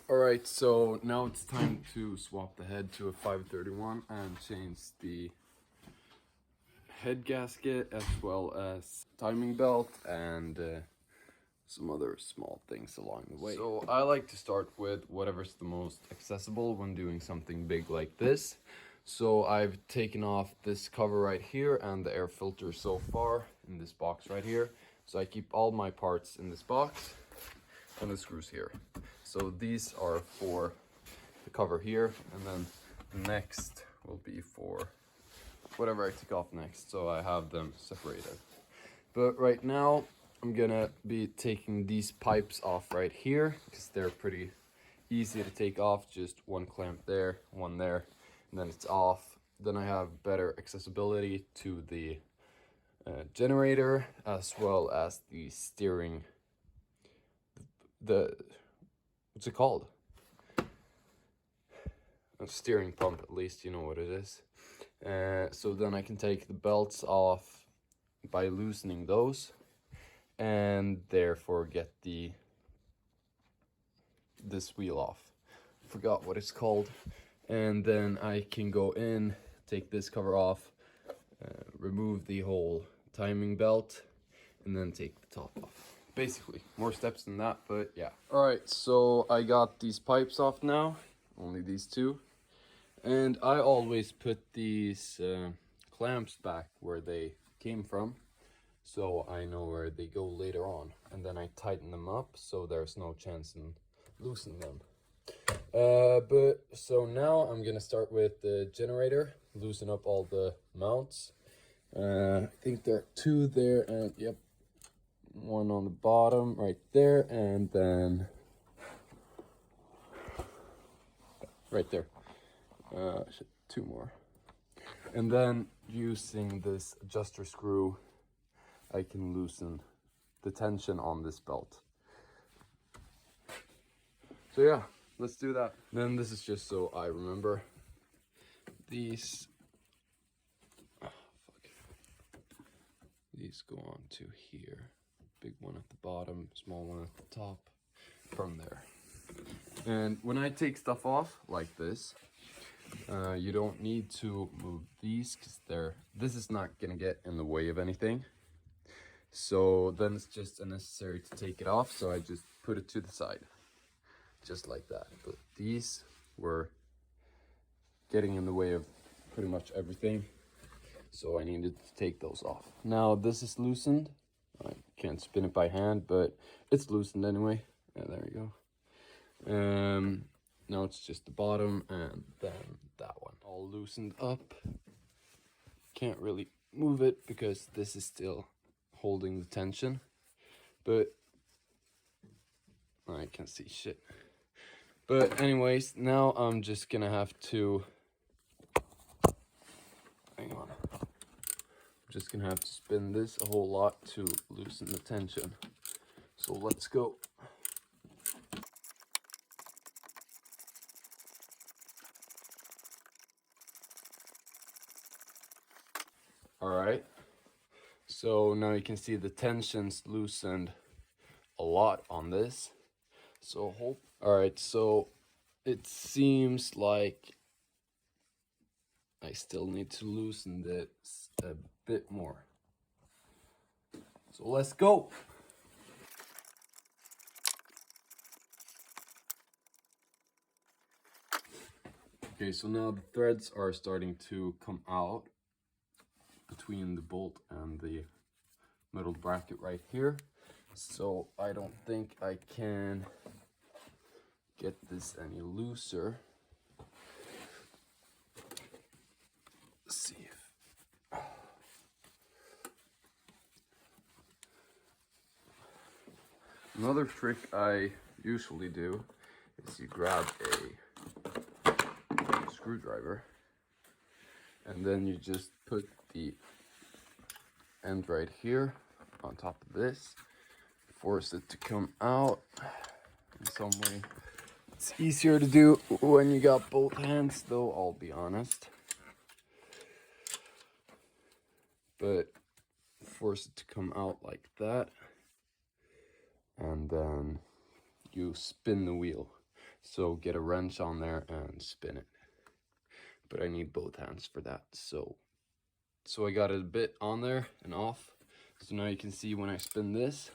Alright, so now it's time to swap the head to a 531 and change the head gasket as well as timing belt and some other small things along the way. So I like to start with whatever's the most accessible when doing something big like this. So I've taken off this cover right here and the air filter so far in this box right here. So I keep all my parts in this box and the screws here. So these are for the cover here, and then the next will be for whatever I take off next, so I have them separated. But right now I'm gonna be taking these pipes off right here because they're pretty easy to take off. Just one clamp there, one there, and then it's off. Then I have better accessibility to the generator as well as the steering, what's it called? A steering pump, at least you know what it is. So then I can take the belts off by loosening those and therefore get this wheel off. Forgot what it's called. And then I can go in, take this cover off, remove the whole timing belt, and then take the top off. Basically, more steps than that, but yeah. Alright, so I got these pipes off now, only these two. And I always put these clamps back where they came from, so I know where they go later on. And then I tighten them up so there's no chance in loosening them. So now I'm gonna start with the generator, loosen up all the mounts. I think there are two there, and yep, one on the bottom right there, and then right there. Two more. And then using this adjuster screw, I can loosen the tension on this belt. So yeah, let's do that. Then this is just so I remember. These, these go on to here. Big one at the bottom, small one at the top, from there. And when I take stuff off like this, you don't need to move these because this is not gonna get in the way of anything. So then it's just unnecessary to take it off, so I just put it to the side, just like that. But these were getting in the way of pretty much everything, so I needed to take those off. Now this is loosened. I can't spin it by hand, but it's loosened anyway. Yeah, there you go. Now it's just the bottom and then that one all loosened up. Can't really move it because this is still holding the tension, but I can't see shit. But anyways, now I'm just gonna have to, hang on. I'm just gonna have to spin this a whole lot to loosen the tension. So let's go. Alright, so now you can see the tension's loosened a lot on this. So alright, so it seems like I still need to loosen this a bit more. So let's go. Okay, so now the threads are starting to come out between the bolt and the metal bracket right here. So I don't think I can get this any looser. Let's see if... Another trick I usually do is you grab a screwdriver and then you just put the end right here on top of this, force it to come out in some way. It's easier to do when you got both hands though, I'll be honest. But force it to come out like that, and then you spin the wheel. So get a wrench on there and spin it. But I need both hands for that. So I got it a bit on there and off. So now you can see when I spin this,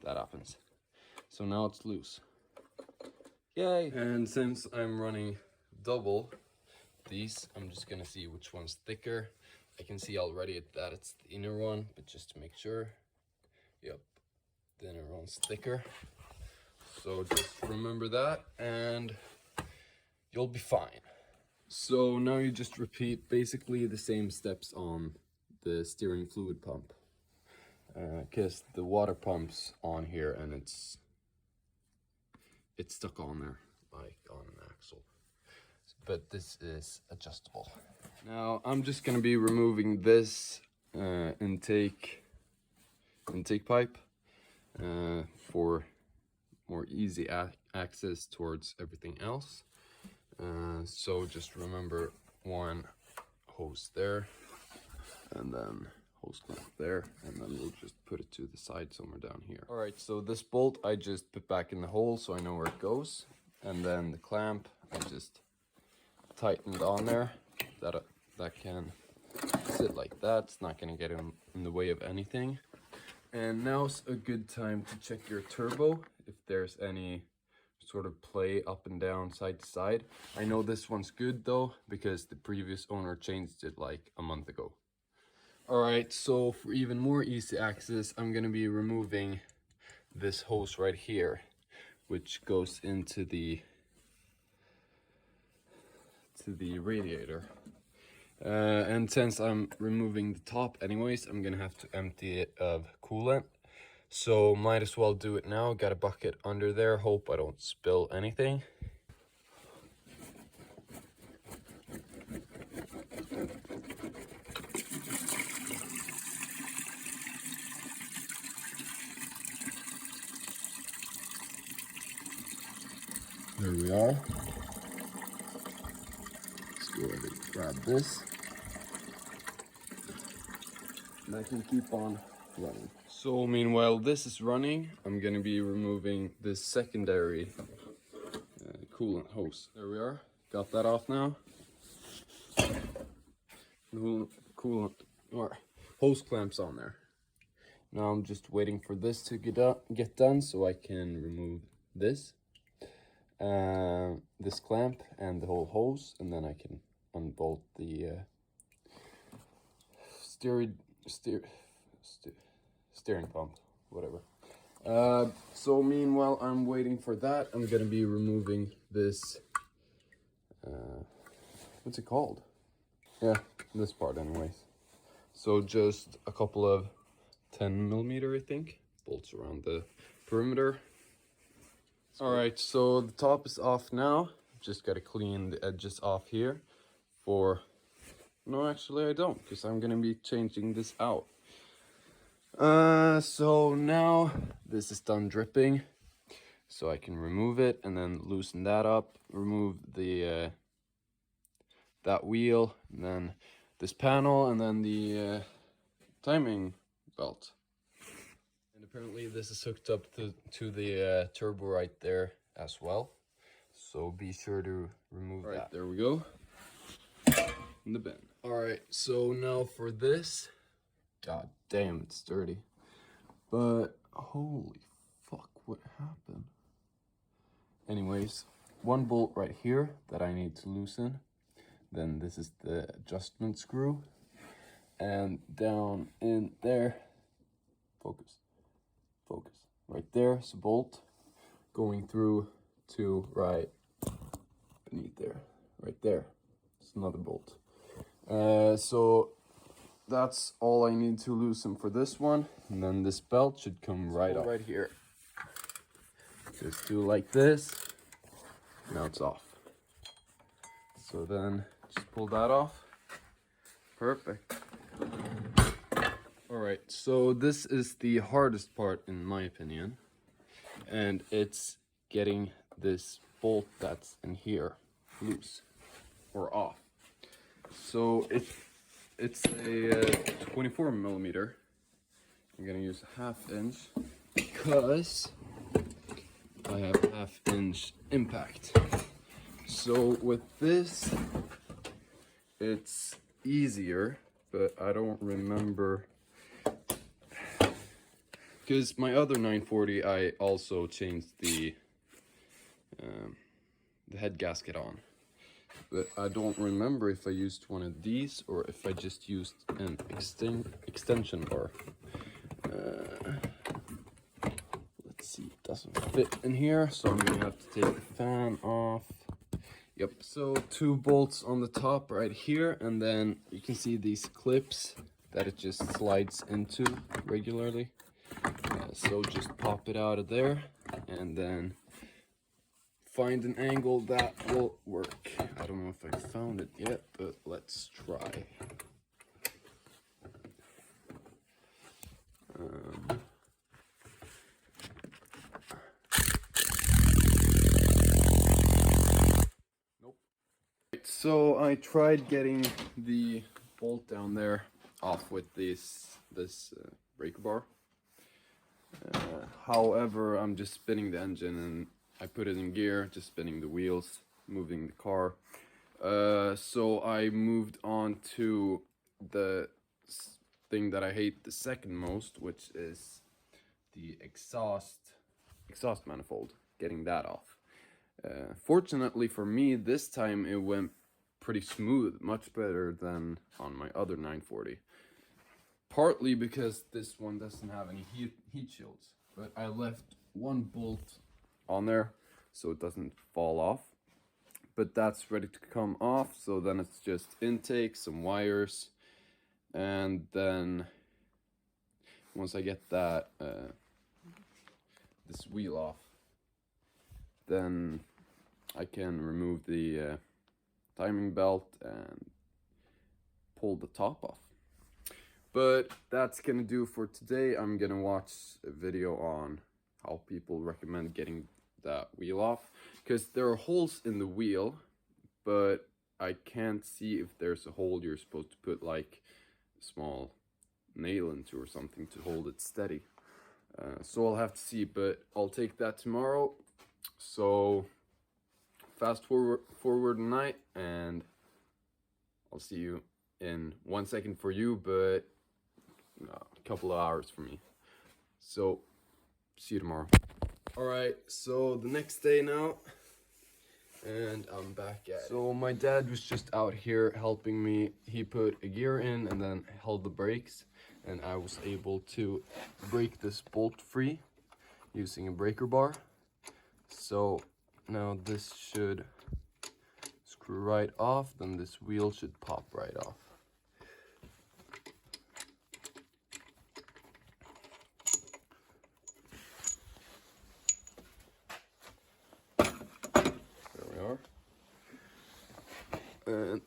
that happens. So now it's loose. Yay! And since I'm running double these, I'm just gonna see which one's thicker. I can see already that it's the inner one, but just to make sure, yep, the inner one's thicker. So just remember that and you'll be fine. So now you just repeat basically the same steps on the steering fluid pump, because the water pump's on here and it's stuck on there like on an axle, but this is adjustable. Now I'm just gonna be removing this intake pipe for more easy access towards everything else. So just remember one hose there, and then hose clamp there, and then we'll just put it to the side somewhere down here. All right, so this bolt I just put back in the hole so I know where it goes, and then the clamp I just tightened on there. That can sit like that. It's not gonna get in the way of anything. And now's a good time to check your turbo if there's any sort of play up and down, side to side. I know this one's good though, because the previous owner changed it like a month ago. All right, so for even more easy access, I'm gonna be removing this hose right here, which goes into the radiator. And since I'm removing the top anyways, I'm gonna have to empty it of coolant. So might as well do it now. Got a bucket under there. Hope I don't spill anything. There we are. Let's go ahead and grab this. And I can keep on running. So meanwhile this is running, I'm gonna be removing this secondary coolant hose. There we are, got that off now. Coolant or hose clamps on there. Now I'm just waiting for this to get done so I can remove this clamp and the whole hose, and then I can unbolt the steering pump, whatever. So meanwhile I'm waiting for that, I'm gonna be removing this what's it called? Yeah, this part anyways. So just a couple of 10mm I think bolts around the perimeter. All right, so the top is off now. Just gotta clean the edges off here no, actually I don't, because I'm gonna be changing this out. So now this is done dripping, so I can remove it and then loosen that up, remove the that wheel, and then this panel, and then the timing belt. And apparently this is hooked up to the turbo right there as well, so be sure to remove that. Right, there we go, in the bin. All right, so now for this, god damn, it's dirty. But holy fuck, what happened? Anyways, one bolt right here that I need to loosen. Then this is the adjustment screw. And down in there, focus. Right there is a bolt going through to right beneath there. Right there, it's another bolt. So that's all I need to loosen for this one, and then this belt should come right off. Right here. Just do like this. Now it's off. So then just pull that off. Perfect. All right, so this is the hardest part in my opinion, and it's getting this bolt that's in here loose or off. So it's a 24mm, I'm gonna use a 1/2 inch because I have 1/2 inch impact. So with this, it's easier, but I don't remember, because my other 940 I also changed the head gasket on, but I don't remember if I used one of these or if I just used an extension bar. Let's see, it doesn't fit in here, so I'm gonna have to take the fan off. Yep, so 2 bolts on the top right here, and then you can see these clips that it just slides into regularly. So just pop it out of there and then find an angle that will work. I don't know if I found it yet, but let's try. Nope. So I tried getting the bolt down there off with this breaker bar. However, I'm just spinning the engine and I put it in gear, just spinning the wheels, moving the car. So I moved on to the thing that I hate the second most, which is the exhaust manifold, getting that off. Fortunately for me, this time it went pretty smooth, much better than on my other 940. Partly because this one doesn't have any heat shields, but I left 1 bolt on there so it doesn't fall off. But that's ready to come off, so then it's just intake, some wires, and then once I get that this wheel off, then I can remove the timing belt and pull the top off. But that's gonna do for today. I'm gonna watch a video on how people recommend getting that wheel off, because there are holes in the wheel, but I can't see if there's a hole you're supposed to put like a small nail into or something to hold it steady. So I'll have to see, but I'll take that tomorrow. So fast forward a night, and I'll see you in 1 second for you, but a couple of hours for me. So see you tomorrow. All right, so the next day now, and I'm back at it. So my dad was just out here helping me. He put a gear in and then held the brakes, and I was able to break this bolt free using a breaker bar. So now this should screw right off, then this wheel should pop right off. And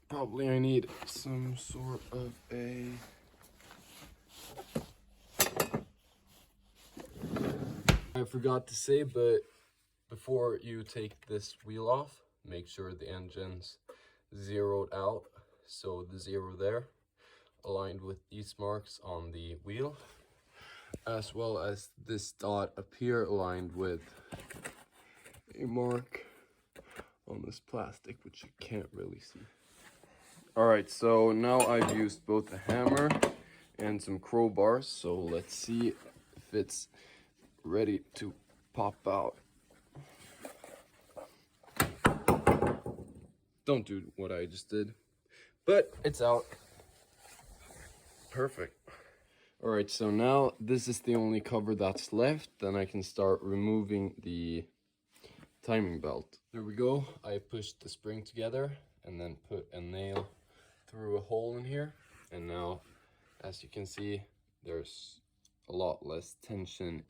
probably I need some sort of a I forgot to say, but before you take this wheel off, make sure the engine's zeroed out, so the 0 there aligned with these marks on the wheel, as well as this dot up here aligned with a mark on this plastic, which you can't really see. Alright, so now I've used both a hammer and some crowbars, so let's see if it's ready to pop out. Don't do what I just did, but it's out. Perfect. Alright, so now this is the only cover that's left. Then I can start removing the timing belt. There we go. I pushed the spring together and then put a nail through a hole in here, and now, as you can see, there's a lot less tension.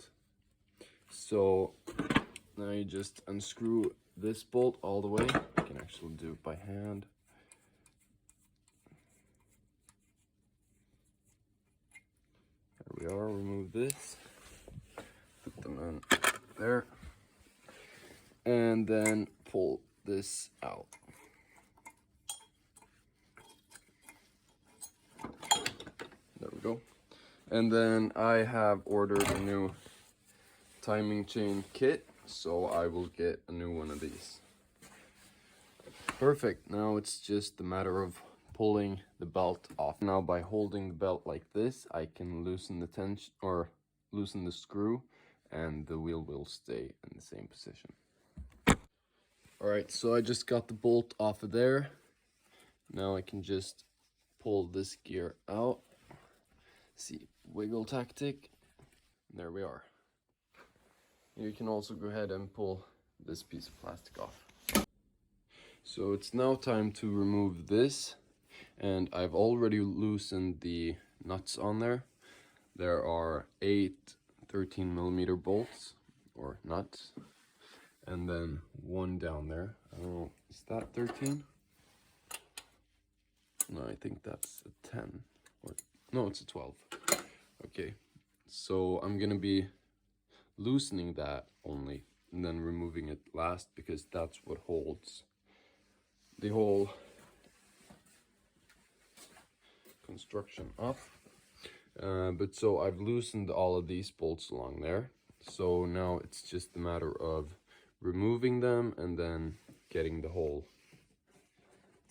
So now you just unscrew this bolt all the way. I can actually do it by hand. There we are. Remove this, put them in there, and then pull this out. There we go. And then I have ordered a new timing chain kit, so I will get a new one of these. Perfect. Now it's just a matter of pulling the belt off. Now by holding the belt like this, I can loosen the tension or loosen the screw, and the wheel will stay in the same position. Alright, so I just got the bolt off of there. Now I can just pull this gear out. See, wiggle tactic. There we are. You can also go ahead and pull this piece of plastic off. So it's now time to remove this, and I've already loosened the nuts on there. There are 8 13mm bolts or nuts, and then one down there. I don't know, is that 13? No, I think that's a 10, or no, it's a 12. Okay, so I'm gonna be loosening that only and then removing it last, because that's what holds the whole construction up. But so I've loosened all of these bolts along there, so now it's just a matter of removing them and then getting the hole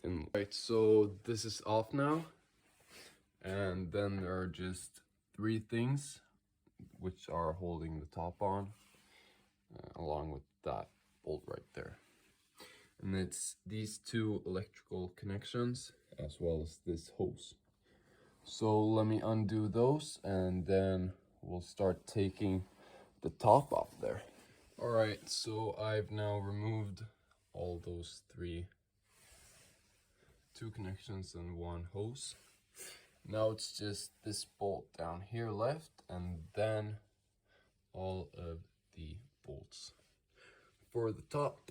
in. Right, so this is off now, and then there are just 3 things which are holding the top on, along with that bolt right there. And it's these 2 electrical connections as well as this hose. So let me undo those, and then we'll start taking the top off there. Alright, so I've now removed all those 2 connections and 1 hose. Now it's just this bolt down here left, and then all of the bolts for the top.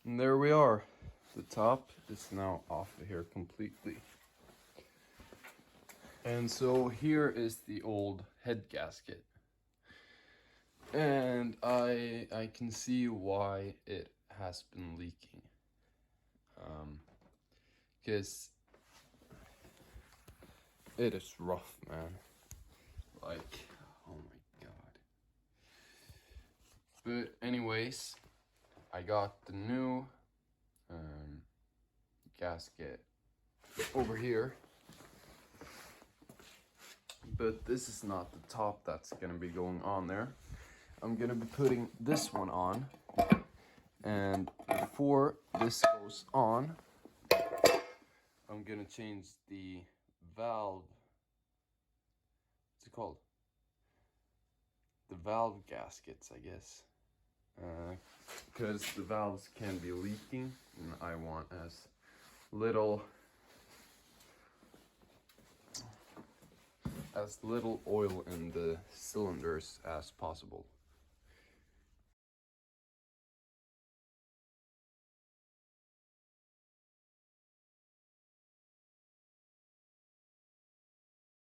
And there we are. The top is now off of here completely. And so here is the old head gasket. And I can see why it has been leaking. Because it is rough, man. Like, oh my god. But anyways, I got the new gasket over here, but this is not the top that's gonna be going on there. I'm gonna be putting this one on, and before this goes on, I'm gonna change the valve. What's it called? The valve gaskets, I guess. Because the valves can be leaking, and I want as little oil in the cylinders as possible.